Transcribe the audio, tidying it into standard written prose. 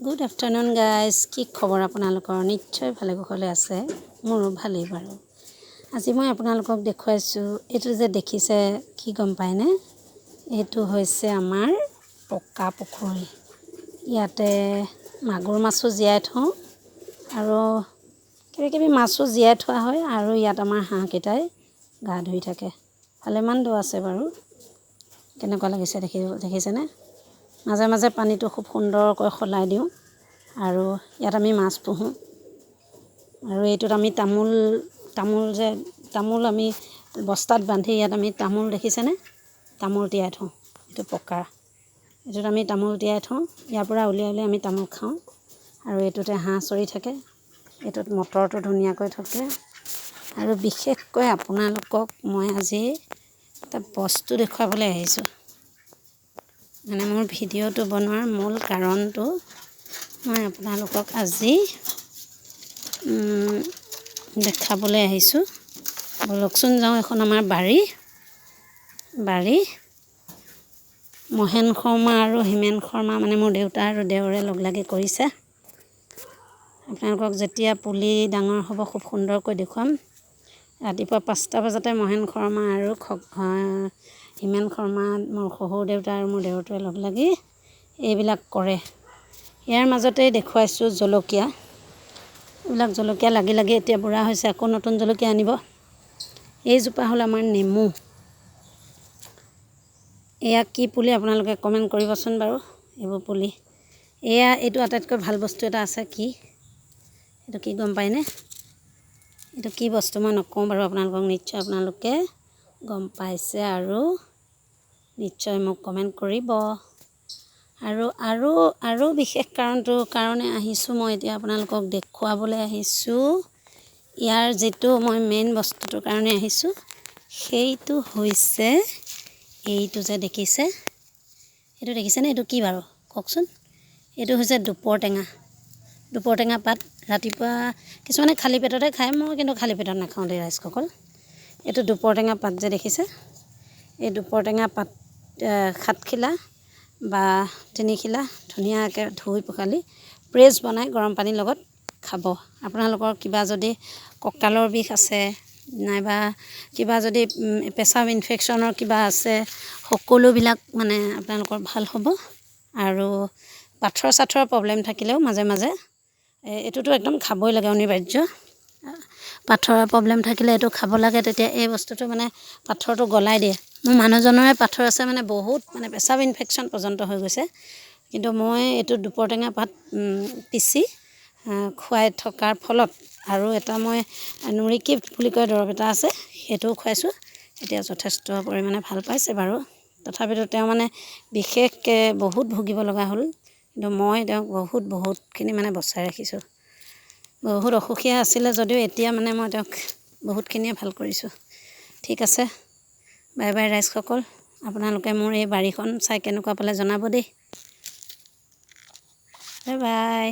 Good afternoon guys, কি খবৰ আপোনালোকৰ? নিশ্চয় ভালে কুশলে আছে, মোৰো ভালেই বাৰু। আজি মই আপোনালোকক দেখুৱাইছোঁ, এইটো যে দেখিছে কি গম পায়নে? এইটো হৈছে আমাৰ পকা পুখুৰী। ইয়াতে মাগুৰ মাছো জীয়াই থওঁ আৰু কিবাকিবি মাছো জীয়াই থোৱা হয়। আৰু ইয়াত আমাৰ হাঁহকেইটাই গা ধুই থাকে। ভালেমান দ আছে বাৰু। কেনেকুৱা লাগিছে দেখিছেনে? মাজে মাজে পানীটো খুব সুন্দৰকৈ সলাই দিওঁ আৰু ইয়াত আমি মাছ পোহোঁ। আৰু এইটোত আমি তামোল আমি বস্তাত বান্ধি ইয়াত আমি তামোল দেখিছেনে? তামোল তিয়াই থওঁ। এইটো পকা, এইটোত আমি তামোল তিয়াই থওঁ। ইয়াৰ পৰা উলিয়াই আমি তামোল খাওঁ। আৰু এইটোতে হাঁহ চৰি থাকে। এইটোত মটৰটো ধুনীয়াকৈ থাকে। আৰু বিশেষকৈ আপোনালোকক মই আজি এটা বস্তু দেখুৱাবলৈ আহিছোঁ। মানে মোৰ ভিডিঅ'টো বনোৱাৰ মূল কাৰণটো মই আপোনালোকক আজি দেখাবলৈ আহিছোঁ। বলকচোন যাওঁ, এখন আমাৰ বাৰী মহেন শৰ্মা আৰু হিমেন শৰ্মা, মানে মোৰ দেউতা আৰু দেওৰে লগ লাগি কৰিছে। আপোনালোকক যেতিয়া পুলি ডাঙৰ হ'ব খুব সুন্দৰকৈ দেখুৱাম। ৰাতিপুৱা 5টা বজাতে মহেন শৰ্মা আৰু হিমেন শৰ্মা, মোৰ শহুৰ দেউতা আৰু মোৰ দেওৰটোৱে লগ লাগি এইবিলাক কৰে। ইয়াৰ মাজতে দেখুৱাইছোঁ জলকীয়া। এইবিলাক জলকীয়া লাগি লাগি এতিয়া বুঢ়া হৈছে, আকৌ নতুন জলকীয়া আনিব। এইজোপা হ'ল আমাৰ নেমু। এয়া কি পুলি আপোনালোকে কমেণ্ট কৰিবচোন বাৰু। এইবোৰ পুলি, এইটো আটাইতকৈ ভাল বস্তু এটা আছে। এইটো কি গম পায়নে? এইটো কি বস্তু মই নকওঁ বাৰু আপোনালোকক, নিশ্চয় আপোনালোকে গম পাইছে আৰু নিশ্চয় মোক কমেণ্ট কৰিব। আৰু বিশেষ কাৰণে আহিছোঁ মই এতিয়া আপোনালোকক দেখুৱাবলৈ আহিছোঁ। ইয়াৰ যিটো মই মেইন বস্তুটোৰ কাৰণে আহিছোঁ, সেইটো হৈছে এইটো যে দেখিছে, এইটো দেখিছেনে? এইটো কি বাৰু কওকচোন? এইটো হৈছে দুপৰ টেঙা পাত। ৰাতিপুৱা কিছুমানে খালী পেটতে খায়, মই কিন্তু খালী পেটত নাখাওঁ দেই ৰাইজসকল। এইটো দুপৰ টেঙা পাত যে দেখিছে, এই দুপৰ টেঙা পাত 7 খিলা বা 3 খিলা ধুনীয়াকৈ ধুই পখালি পেষ্ট বনাই গৰম পানীৰ লগত খাব। আপোনালোকৰ কিবা যদি কঁকালৰ বিষ আছে, নাইবা কিবা যদি পেচাব ইনফেকশ্যনৰ কিবা আছে, সকলোবিলাক মানে আপোনালোকৰ ভাল হ'ব। আৰু পাথৰ প্ৰব্লেম থাকিলেও মাজে মাজে এইটোতো একদম খাবই লাগে, অনিবাৰ্য। পাথৰৰ প্ৰব্লেম থাকিলে এইটো খাব লাগে, তেতিয়া এই বস্তুটো মানে পাথৰটো গলাই দিয়ে। মোৰ মানুহজনৰে পাথৰ আছে, মানে বহুত মানে পেচাব ইনফেকশ্যন পৰ্যন্ত হৈ গৈছে। কিন্তু মই এইটো দুপৰ টেঙা পাত পিচি খুৱাই থকাৰ ফলত, আৰু এটা মই নুৰিকিপ বুলি কয় দৰৱ এটা আছে, সেইটোও খুৱাইছোঁ। এতিয়া যথেষ্ট পৰিমাণে ভাল পাইছে বাৰু। তথাপিতো তেওঁ মানে বিশেষকৈ বহুত ভুগিব লগা হ'ল। কিন্তু মই তেওঁক বহুতখিনি মানে বচাই ৰাখিছোঁ। বহুত অসুখীয়া আছিলে যদিও এতিয়া মানে মই তেওঁক বহুতখিনিয়ে ভাল কৰিছোঁ। ঠিক আছে, বাই বাই ৰাইজসকল। আপোনালোকে মোৰ এই বাৰীখন চাই কেনেকুৱা পালে জনাব দেই। Bye bye.